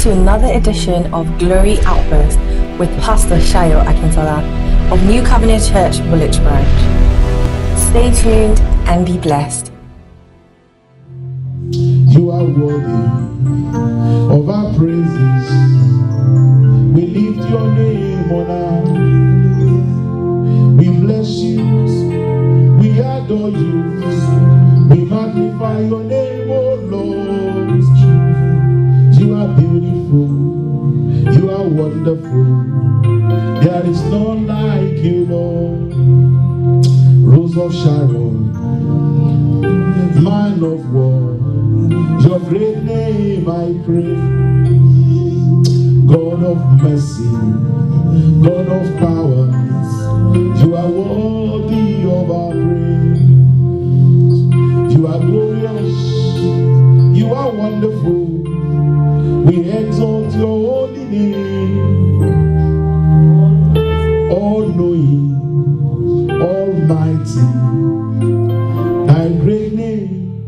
to another edition of Glory Outburst with Pastor Shayo Akintola of New Covenant Church, Woolwich Branch. Stay tuned and be blessed. You are worthy of our praises. We lift your name on high. We bless you. We adore you. We magnify your name, oh Lord. You are beautiful. You are wonderful. There is none like you, Lord. Rose of Sharon, man of war, your great name I praise. God of mercy, God of power, you are worthy of our praise. You are glorious, you are wonderful. We exalt your holy name. All-knowing, almighty, thy great name.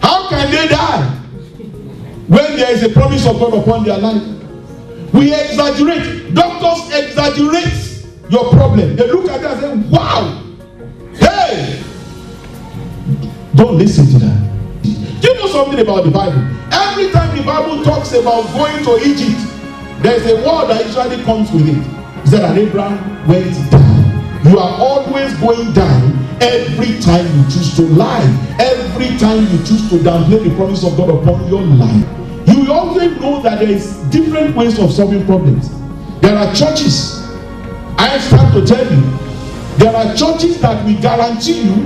How can they die when there is a promise of God upon their life? We exaggerate. Doctors exaggerate your problem. They look at it and say, wow, hey, don't listen to that. Do you know something about the Bible? Every time the Bible talks about going to Egypt, there is a word that usually comes with it. It said that Abraham went down. You are always going down every time you choose to lie. Every time you choose to downplay the promise of God upon your life. You will always know that there is different ways of solving problems. There are churches. I start to tell you, there are churches that will guarantee you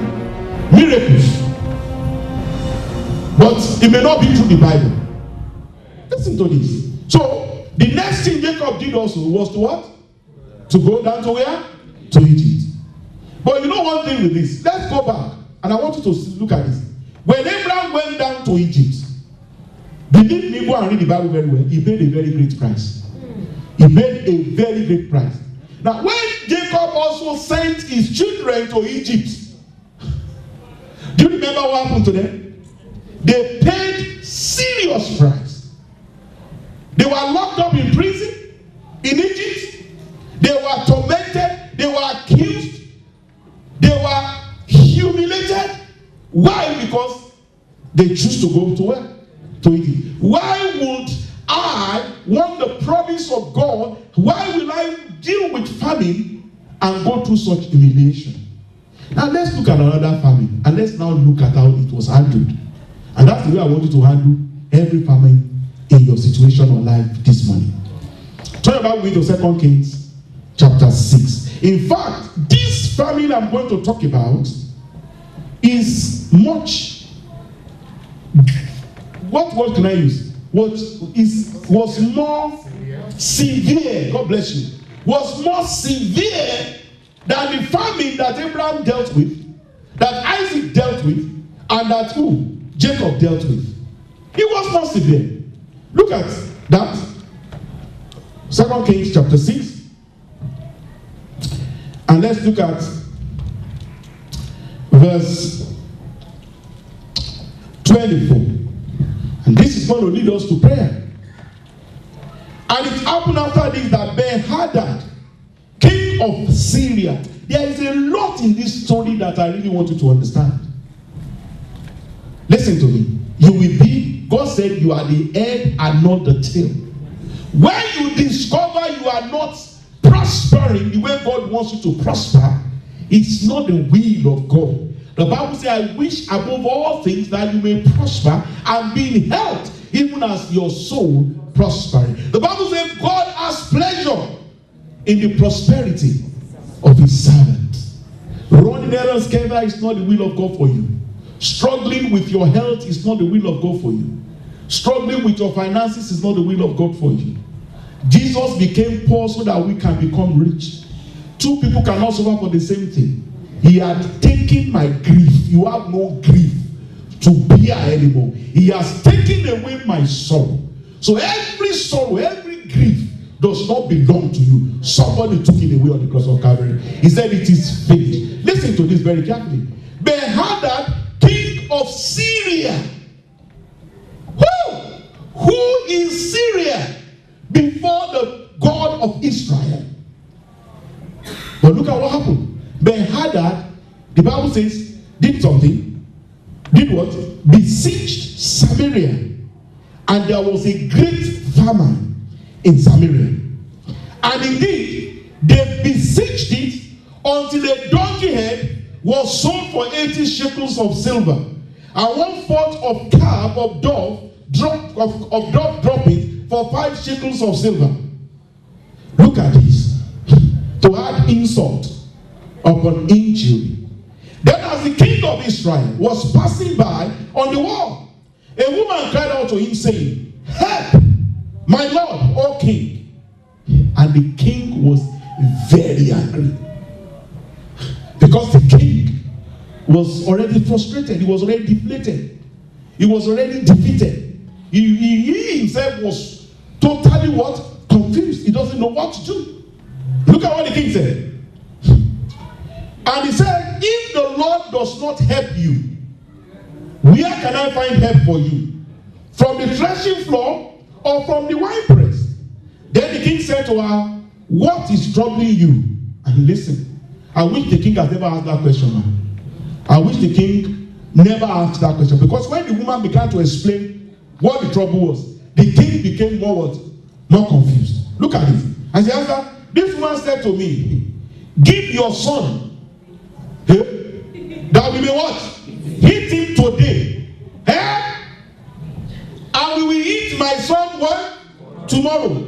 miracles. But it may not be through the Bible. Listen to this. So, the next thing Jacob did also was to what? To go down to where? To Egypt. But you know one thing with this? Let's go back. And I want you to look at this. When Abraham went down to Egypt, believe me, go and read the Bible very well. He paid a very great price. He paid a very great price. Now, when Jacob also sent his children to Egypt, do you remember what happened to them? They paid serious price. They were locked up in prison in Egypt. They were tormented. They were accused. They were humiliated. Why? Because they choose to go to where? To Egypt. Why would I want the promise of God? Why will I deal with famine and go through such humiliation? Now let's look at another famine, and let's now look at how it was handled. And that's the way I want you to handle every famine in your situation or life this morning. Turn about with 2 Kings chapter 6. In fact, this famine I'm going to talk about is much. What word can I use? Was more severe. God bless you. Was more severe than the famine that Abraham dealt with, that Isaac dealt with, and that who? Jacob dealt with. It was more severe. Look at that. 2 Kings chapter 6. And let's look at verse 24. And this is going to lead us to prayer. And it happened after this that Ben-Hadad, king of Syria. There is a lot in this story that I really want you to understand. Listen to me. You will be, God said you are the head and not the tail. When you discover you are not prospering the way God wants you to prosper, it's not the will of God. The Bible says, I wish above all things that you may prosper and be in health, even as your soul prospers. The Bible says God has pleasure in the prosperity of his servant. Running errands together is not the will of God for you. Struggling with your health is not the will of God for you. Struggling with your finances is not the will of God for you. Jesus became poor so that we can become rich. Two people cannot suffer for the same thing. He had taken my grief. You have no grief to bear anymore. He has taken away my sorrow. So every sorrow, every grief does not belong to you. Somebody took it away on the cross of Calvary. He said it is finished. Listen to this very carefully. Ben-Hadad, king of Syria, Syria. Who is Syria before the God of Israel? But look at what happened. Ben-Hadad, the Bible says, did something. Did what? Besieged Samaria. And there was a great famine in Samaria. And indeed, they besieged it until a donkey head was sold for 80 shekels of silver, and 1/4 of calf of dove drop it for 5 shekels of silver. Look at this. To add insult upon injury. Then as the king of Israel was passing by on the wall, a woman cried out to him, saying, "Help, my lord, O king." And the king was very angry, because the king was already frustrated. He was already deflated. He was already defeated. He himself was totally what? Confused. He doesn't know what to do. Look at what the king said. And he said, "If the Lord does not help you, where can I find help for you? From the threshing floor or from the winepress?" Then the king said to her, "What is troubling you?" And listen, I wish the king has never asked that question, man. I wish the king never asked that question, because when the woman began to explain what the trouble was, the king became more what? More confused. Look at it. And she answered, "This woman said to me, give your son, that we may what? Hit him today. And we will eat my son what? Tomorrow."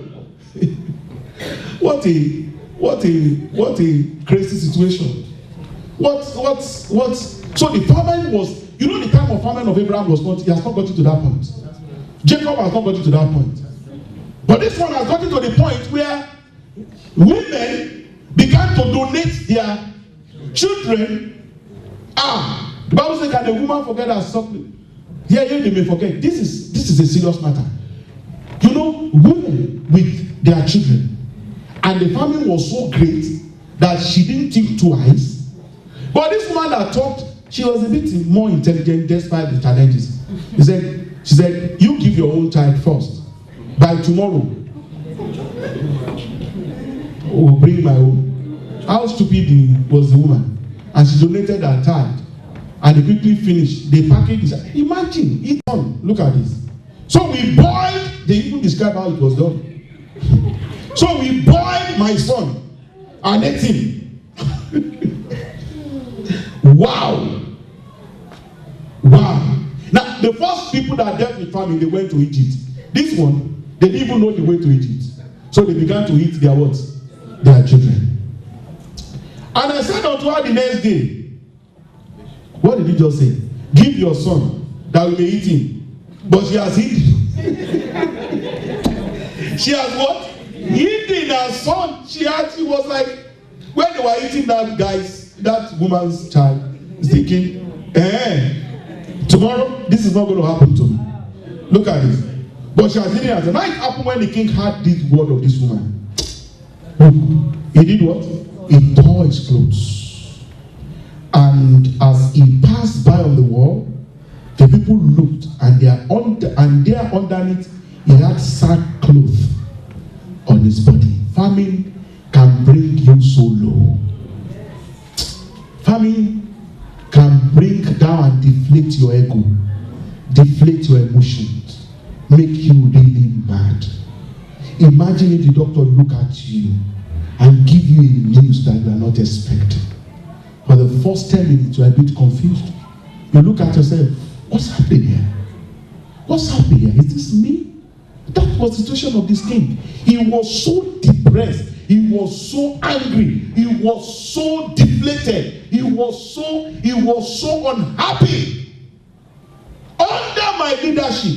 What a crazy situation. So the famine was, you know, the time of famine of Abraham was not, he has not gotten to that point. Jacob has not gotten to that point. But this one has gotten to the point where women began to donate their children. The Bible says, "Can a woman forget her suckling?" Here they may forget. This is a serious matter. You know, women with their children. And the famine was so great that she didn't think twice. But this woman that talked, she was a bit more intelligent despite the challenges. She said, "You give your own child first. By tomorrow, we'll bring my own." How stupid was the woman? And she donated her child. And they quickly finished. They packaged it. Imagine, it's done. Look at this. So we boiled, they even describe how it was done. So we boiled my son and ate him. Wow. Now, the first people that dealt with famine, they went to Egypt. This one, they didn't even know the way to Egypt. So they began to eat their what? Their children. And I said unto her the next day, what did he just say? "Give your son that we may eat him." But she has hidden. She has what? Hidden her son. She was like, when they were eating that woman's child, thinking, tomorrow this is not going to happen to me. Look at this. But she has hidden her son. Now it happened when the king heard this word of this woman. He did what? He tore his clothes. And as he passed by on the wall, the people looked, and there underneath he had sackcloth on his body. Famine can bring you so low. Famine can bring down and deflate your ego, deflate your emotions, make you really mad. Imagine if the doctor look at you and give you a news that you are not expecting. For the first 10 minutes, you are a bit confused. You look at yourself, what's happening here? What's happening here? Is this me? That was the situation of this king. He was so depressed. He was so angry. He was so deflated. He was so unhappy. Under my leadership,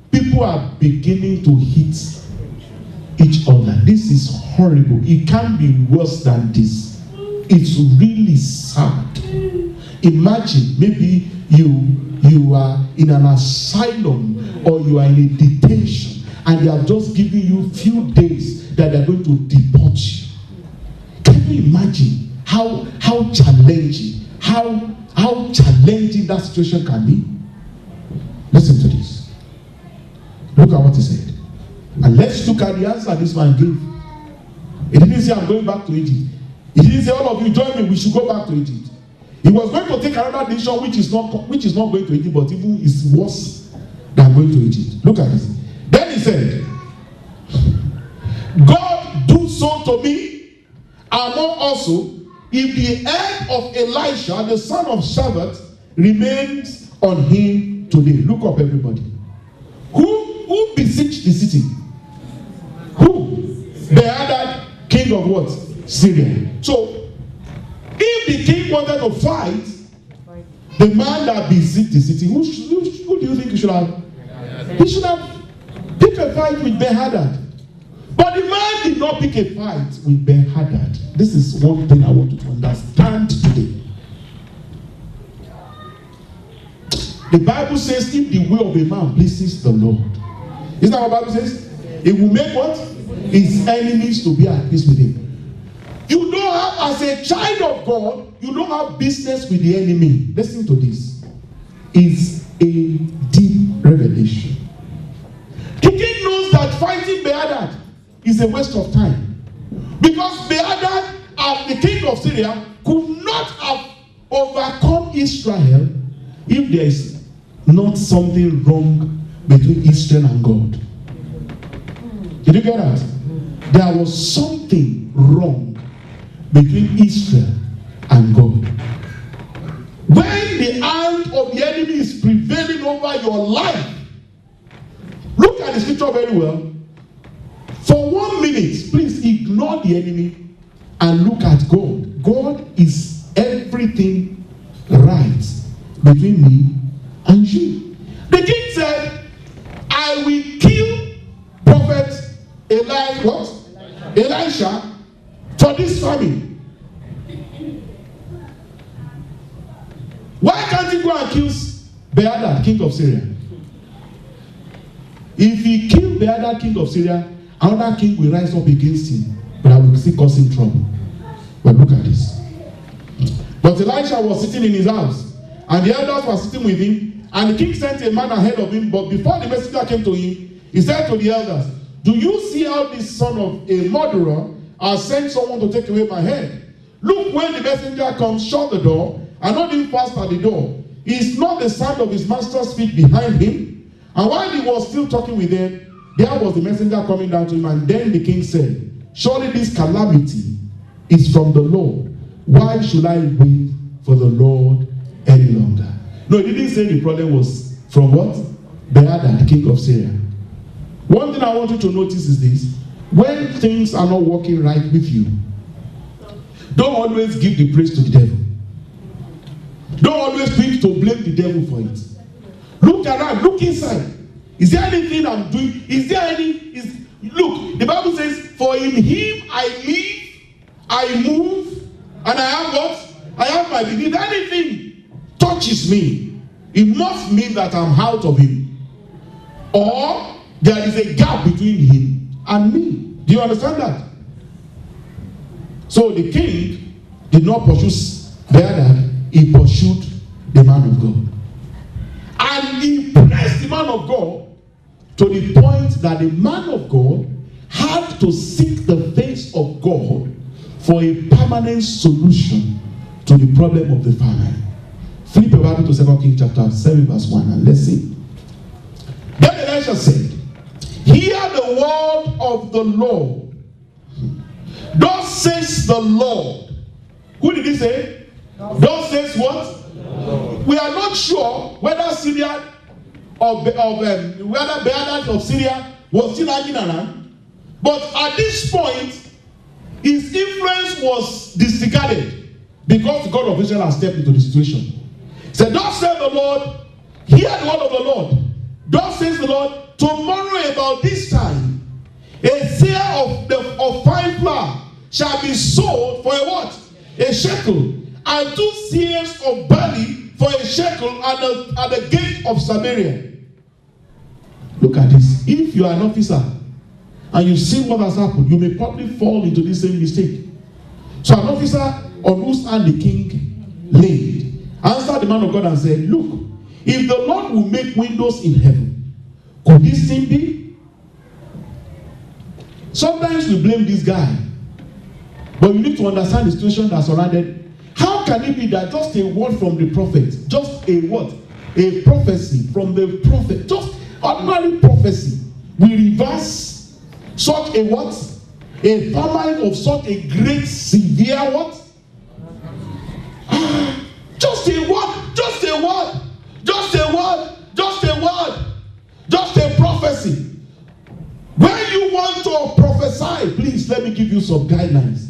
people are beginning to hit each other. This is horrible. It can't be worse than this. It's really sad. Imagine, maybe you are in an asylum or you are in a detention, and they have just given you few days that they are going to deport you. Can you imagine how challenging that situation can be? Listen to this. Look at what he said. And let's look at the answer this man gave. He didn't say, I'm going back to Egypt. He didn't say, all of you join me, we should go back to Egypt. He was going to take another decision which is not going to Egypt, but even is worse than going to Egypt. Look at this. Then he said, God do so to me, and more also, if the head of Elisha, the son of Shaphat, remains on him today. Look up, everybody. Who besieged the city? Who? Behadad, king of what? Syria. So, if the king wanted to fight the man that besieged the city, who do you think he should have? He should have picked a fight with Ben-Hadad. But the man did not pick a fight with Ben-Hadad. This is one thing I want you to understand today. The Bible says, if the way of a man pleases the Lord, isn't that what the Bible says? It will make what? His enemies to be at peace with him. You don't have, as a child of God, you don't have business with the enemy. Listen to this. It's a deep revelation. The king knows that fighting Ben-Hadad is a waste of time. Because Ben-Hadad, as the king of Syria, could not have overcome Israel if there is not something wrong between Israel and God. Did you get that? There was something wrong between Israel and God. When the hand of the enemy is prevailing over your life, look at the scripture very well. For 1 minute, please ignore the enemy and look at God. God is everything right between me and you. The king said, I will kill prophet Elisha for this famine. Why can't he go and kill Ben-Hadad, king of Syria? If he kills Ben-Hadad, king of Syria, another king will rise up against him, but I will still cause him trouble. But look at this. But Elisha was sitting in his house, and the elders were sitting with him, and the king sent a man ahead of him. But before the messenger came to him, he said to the elders, do you see how this son of a murderer has sent someone to take away my head? Look, when the messenger comes, shut the door, and hold him fast at the door. Is not the sound of his master's feet behind him? And while he was still talking with them, there was the messenger coming down to him, and then the king said, surely this calamity is from the Lord. Why should I wait for the Lord any longer? No, he didn't say the problem was from what? Ben-Hadad, king of Syria. One thing I want you to notice is this. When things are not working right with you, don't always give the praise to the devil. Don't always think to blame the devil for it. Look around, look inside. Is there anything I'm doing? Look, the Bible says, for in him I live, I move, and I have what? I have my being. If anything touches me, it must mean that I'm out of him. Or there is a gap between him and me. Do you understand that? So the king did not pursue Ben-Hadad, he pursued the man of God. And he pressed the man of God to the point that the man of God had to seek the face of God for a permanent solution to the problem of the famine. Flip your Bible to 2 Kings chapter 7 verse 1 and let's see. Then Elisha said, hear the word of the Lord. Thus says the Lord. Who did he say? Thus says what? We are not sure whether Syria whether Ben-Hadad of Syria was still hanging around. But at this point, his influence was disregarded because the God of Israel has stepped into the situation. He said, thus says the Lord, hear the word of the Lord. Thus says the Lord, tomorrow about this time, a seah of fine flour shall be sold for a what? A shekel. And 2 seahs of barley for a shekel at the gate of Samaria. Look at this. If you are an officer and you see what has happened, you may probably fall into this same mistake. So an officer on whose hand the king laid answered the man of God and said, look, If the Lord will make windows in heaven, could this thing be? Sometimes we blame this guy, but you need to understand the situation that surrounded. How can it be that just a word from the prophet, just a word, a prophecy from the prophet, just ordinary prophecy, will reverse such a what? A famine of such a great, severe what? Just a word, just a word, just a word, just a word, just a prophecy. When you want to prophesy, please let me give you some guidelines.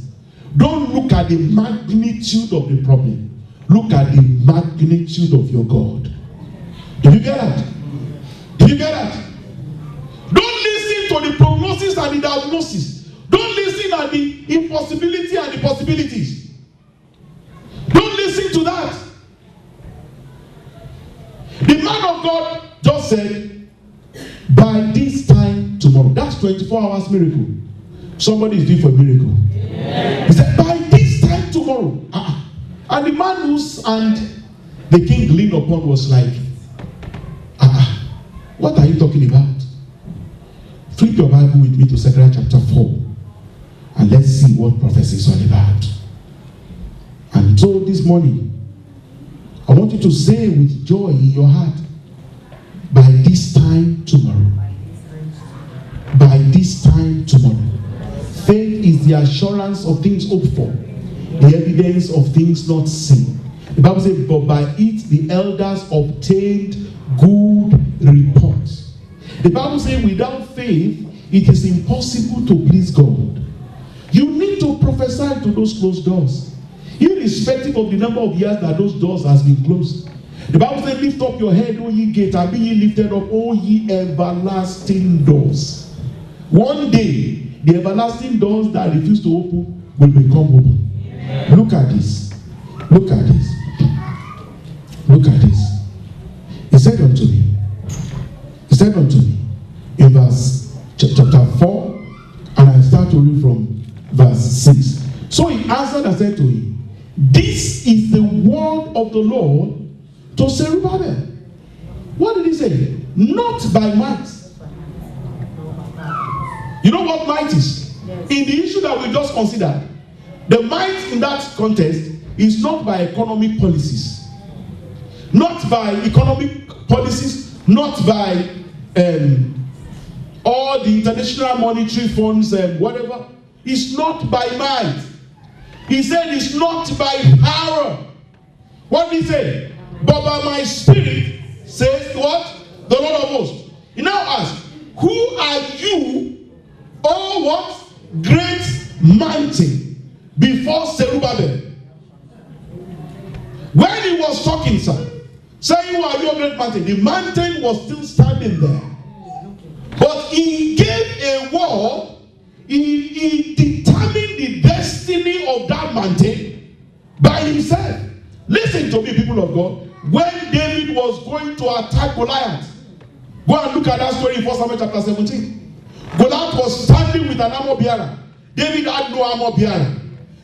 Don't look at the magnitude of the problem. Look at the magnitude of your God. Did you get that? Did you get that? Don't listen to the prognosis and the diagnosis. Don't listen at the impossibility and the possibilities. Don't listen to that. The man of God just said, by this time tomorrow. That's 24 hours miracle. Somebody is due for a miracle. Yeah. He said, by this time tomorrow. And the man whose hand the king leaned upon was like, what are you talking about? Flip your Bible with me to Zechariah chapter 4. And let's see what prophecy is all about. And so this morning, I want you to say with joy in your heart, by this time tomorrow. By this time tomorrow. Faith is the assurance of things hoped for, the evidence of things not seen. The Bible says, but by it the elders obtained good reports. The Bible says, without faith, it is impossible to please God. You need to prophesy to those closed doors, irrespective of the number of years that those doors has been closed. The Bible says, lift up your head, O ye gates, and be ye lifted up, O ye everlasting doors. One day, the everlasting doors that refuse to open will become open. Amen. Look at this. Look at this. Look at this. He said unto me, in verse chapter 4, and I start to read from verse 6. So he answered and said to him, this is the word of the Lord to Zerubbabel. What did he say? Not by might. You know what might is? Yes. In the issue that we just considered, the might in that context is not by economic policies. Not by economic policies, not by all the international monetary funds and whatever. It's not by might. He said it's not by power. What did he say? But by my spirit, says what? The Lord of hosts. He now asks, who are you, oh what? Great mountain before Zerubbabel? When he was talking, sir, saying, who are you, great mountain? The mountain was still standing there. But he gave a word. He determined the destiny of that mountain by himself. Listen to me, people of God. When David was going to attack Goliath, go and look at that story in 1 Samuel chapter 17. Goliath was standing with an armor bearer. David had no armor bearer.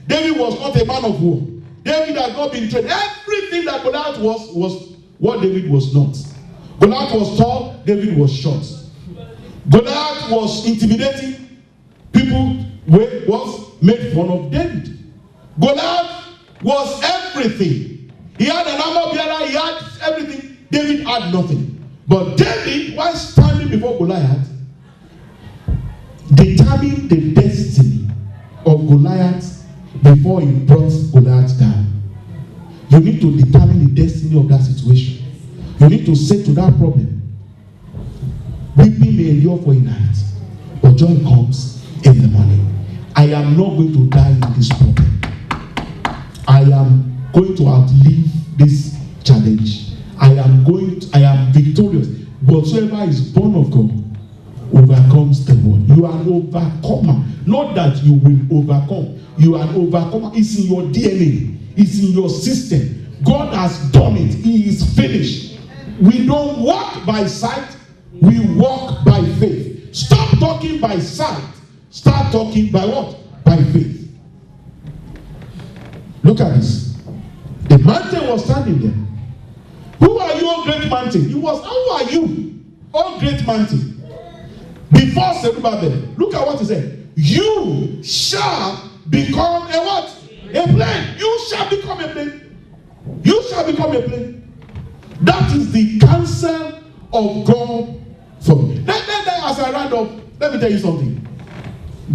David was not a man of war. David had not been trained. Everything that Goliath was what David was not. Goliath was tall, David was short. Goliath was intimidating. People was made fun of David. Goliath was everything. He had an armor bearer, he had everything. David had nothing. But David, while standing before Goliath, determined the destiny of Goliath before he brought Goliath down. You need to determine the destiny of that situation. You need to say to that problem, weeping may endure for a night, but joy comes in the morning. I am not going to die in this problem. I am going to outlive this challenge. I am victorious. Whatsoever is born of God overcomes the world. You are an overcomer. Not that you will overcome. You are an overcomer. It's in your DNA. It's in your system. God has done it. He is finished. We don't walk by sight. We walk by faith. Stop talking by sight. Start talking by what? By faith. Look at this. The mountain was standing there. Who are you, great mountain. He was, how are you, oh great mountain? Before Zerubbabel, look at what he said. You shall become a what? A plain. You shall become a plain. You shall become a plain. That is the counsel of God for me. Then as I round up, let me tell you something.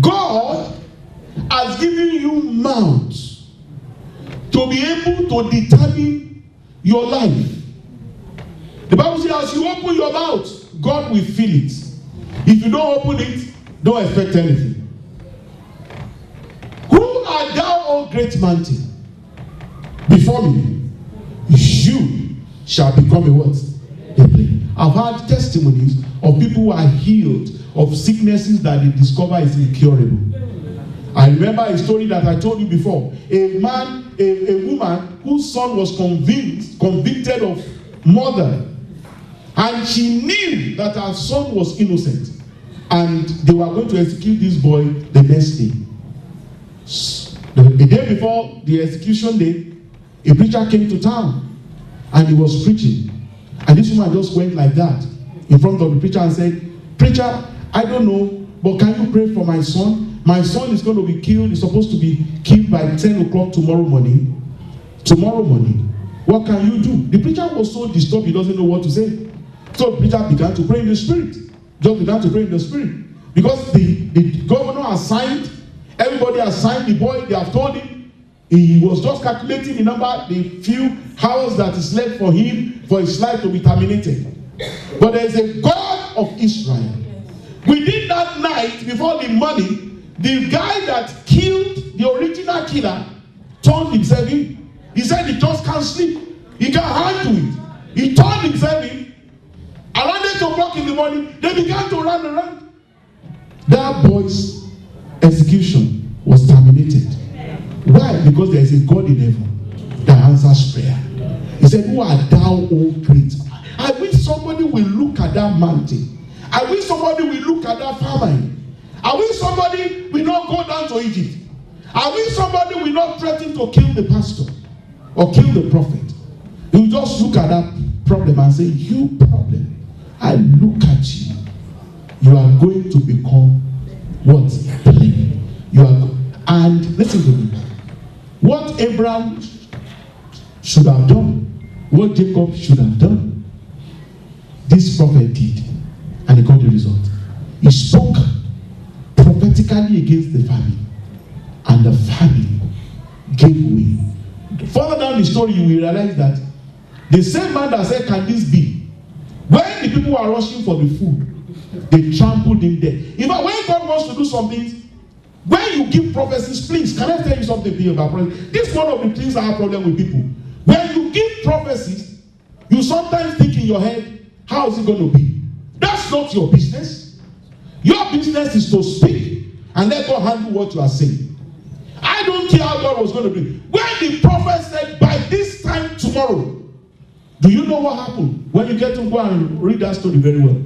God has given you mouths to be able to determine your life. The Bible says, as you open your mouth, God will fill it. If you don't open it, don't expect anything. Who art thou, O great mountain? Before me, you shall become a what? A plain. I've had testimonies of people who are healed of sicknesses that they discover is incurable. I remember a story that I told you before. A woman whose son was convicted of murder, and she knew that her son was innocent, and they were going to execute this boy the next day. The day before the execution day, a preacher came to town and he was preaching, and this woman just went like that in front of the preacher and said, "Preacher, I don't know, but can you pray for my son? My son is going to be killed. He's supposed to be killed by 10 o'clock tomorrow morning. Tomorrow morning. What can you do?" The preacher was so disturbed, he doesn't know what to say. So the preacher began to pray in the spirit. Just began to pray in the spirit. Because the governor assigned, everybody assigned the boy, they have told him, he was just calculating the number, the few hours that is left for him, for his life to be terminated. But there is a God of Israel. Within that night, before the morning, the guy that killed the original killer turned himself in. He said he just can't sleep. He can't handle it. He turned himself in. Around 8 o'clock in the morning, they began to run around. That boy's execution was terminated. Why? Because there is a God in heaven that answers prayer. He said, "Who art thou, O great?" I wish somebody will look at that mountain. I wish somebody will look at that famine. I wish somebody will not go down to Egypt. I wish somebody will not threaten to kill the pastor or kill the prophet. You just look at that problem and say, "You problem, I look at you. You are going to become what? Plain. You are." And listen to me. What Abraham should have done, what Jacob should have done, this prophet did, and he got the result. He spoke prophetically against the famine, and the famine gave way. Further down the story, you will realize that the same man that said, "Can this be?" when the people were rushing for the food, they trampled him there. In fact, when God wants to do something, when you give prophecies, please, can I tell you something about prophecy? This is one of the things I have problem with people. When you give prophecies, you sometimes think in your head, how is it going to be? That's not your business. Your business is to speak and let God handle what you are saying. I don't care how God was going to do. When the prophet said, "By this time tomorrow," do you know what happened? When you get to go and read that story very well.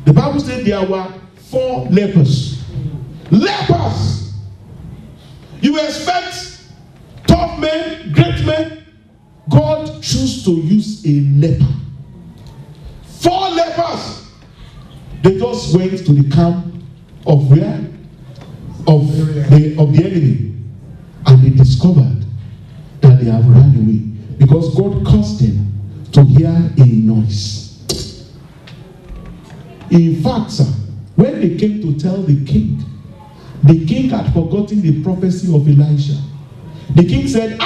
The Bible said there were 4 lepers. Lepers! You expect tough men, great men. God chose to use a leper. 4 lepers. They just went to the camp of where? Of the enemy. And they discovered that they have run away. Because God caused them to hear a noise. In fact, sir, when they came to tell the king had forgotten the prophecy of Elisha. The king said,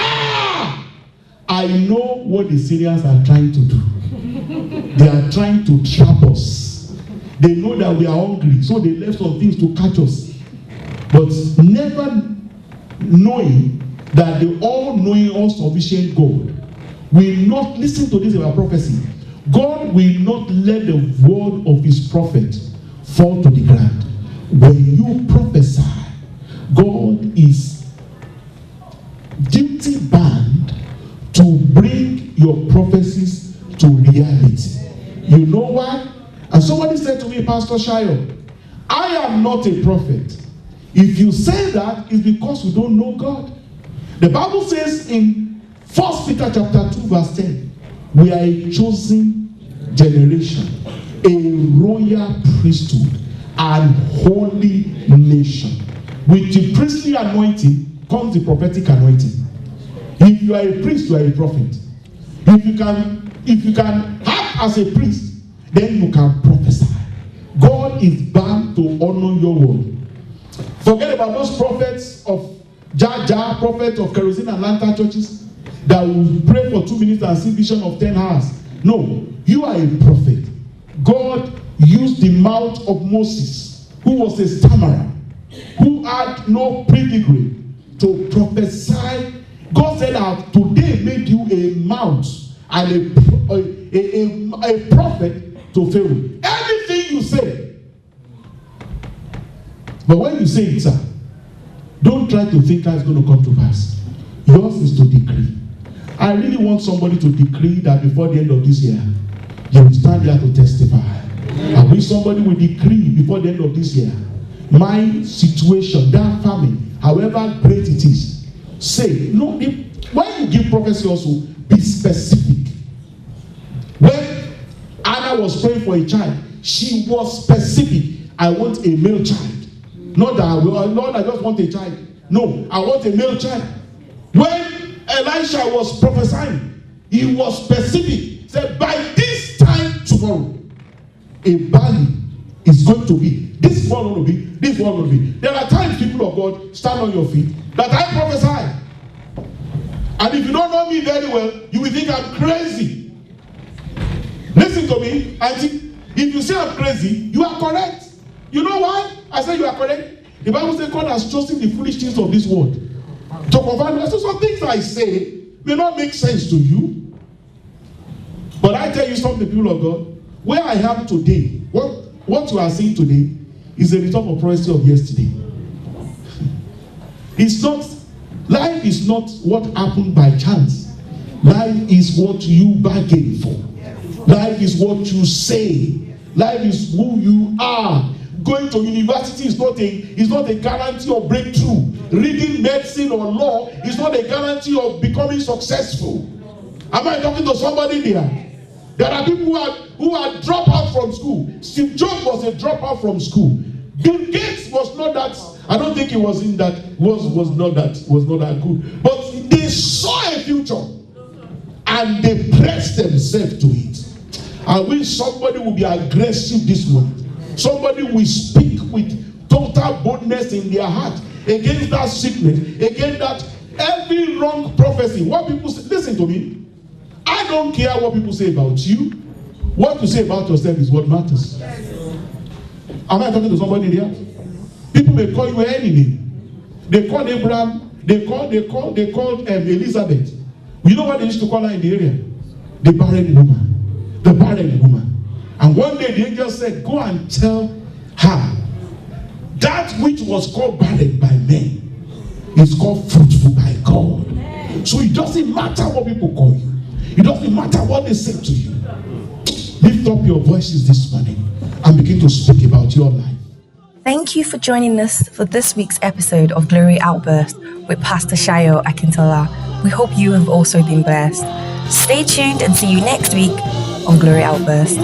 I know what the Syrians are trying to do. They are trying to trap us. They know that we are hungry, so they left some things to catch us. But never knowing that the all-knowing, all-sufficient God will not, listen to this about prophecy, God will not let the word of his prophet fall to the ground. When you prophesy, God is duty bound to bring your prophecies to reality. You know why? And somebody said to me, "Pastor Shayo, I am not a prophet." If you say that, it's because you don't know God. The Bible says in 1 Peter chapter 2 verse 10, we are a chosen generation, a royal priesthood, and holy nation. With the priestly anointing comes the prophetic anointing. If you are a priest, you are a prophet. If you can act as a priest, then you can prophesy. God is bound to honor your word. Forget about those prophets of Jaja, prophet of kerosene and lantern churches that will pray for 2 minutes and see vision of 10 hours. No, you are a prophet. God used the mouth of Moses, who was a stammerer, who had no pedigree, to prophesy. God said, "I have today made you a mouth and a prophet to Pharaoh." Anything you say. But when you say it, sir, don't try to think how it's going to come to pass. Yours is to decree. I really want somebody to decree that before the end of this year, you will stand there to testify. I wish somebody will decree before the end of this year, my situation, that famine, however great it is, say, no, when you give prophecy also, be specific. When Anna was praying for a child, she was specific. I want a male child. Not that Lord, I just want a child. No, I want a male child. When Elisha was prophesying, he was specific. He said, by this time tomorrow, a valley is going to be. This is what going to be. This is what going to be. There are times, people of God, stand on your feet, that I prophesy. And if you don't know me very well, you will think I'm crazy. Listen to me, auntie. If you say I'm crazy, you are correct. You know why I say you are correct? The Bible says God has chosen the foolish things of this world to confound us. So some things I say may not make sense to you. But I tell you something, people of God. Where I am today, what you are seeing today is a result of prophecy of yesterday. It's not, life is not what happened by chance. Life is what you bargain for. Life is what you say. Life is who you are. Going to university is not a guarantee of breakthrough. Reading medicine or law is not a guarantee of becoming successful. Am I talking to somebody there? There are people who are dropped out from school. Steve Jobs was a dropout from school. Bill Gates was not that. I don't think he was in that. Was not that good. But they saw a future, and they pressed themselves to it. I wish somebody would be aggressive this morning. Somebody will speak with total boldness in their heart against that sickness, against that every wrong prophecy. What people say, listen to me. I don't care what people say about you. What you say about yourself is what matters. Am I talking to somebody there? People may call you any name. They called Abraham. They called Elizabeth. You know what they used to call her in the area? The barren woman. The barren woman. And one day the angel said, go and tell her that which was called barren by men is called fruitful by God. So it doesn't matter what people call you. It doesn't matter what they say to you. Lift up your voices this morning and begin to speak about your life. Thank you for joining us for this week's episode of Glory Outburst with Pastor Shayo Akintola. We hope you have also been blessed. Stay tuned and see you next week on Glory Outburst.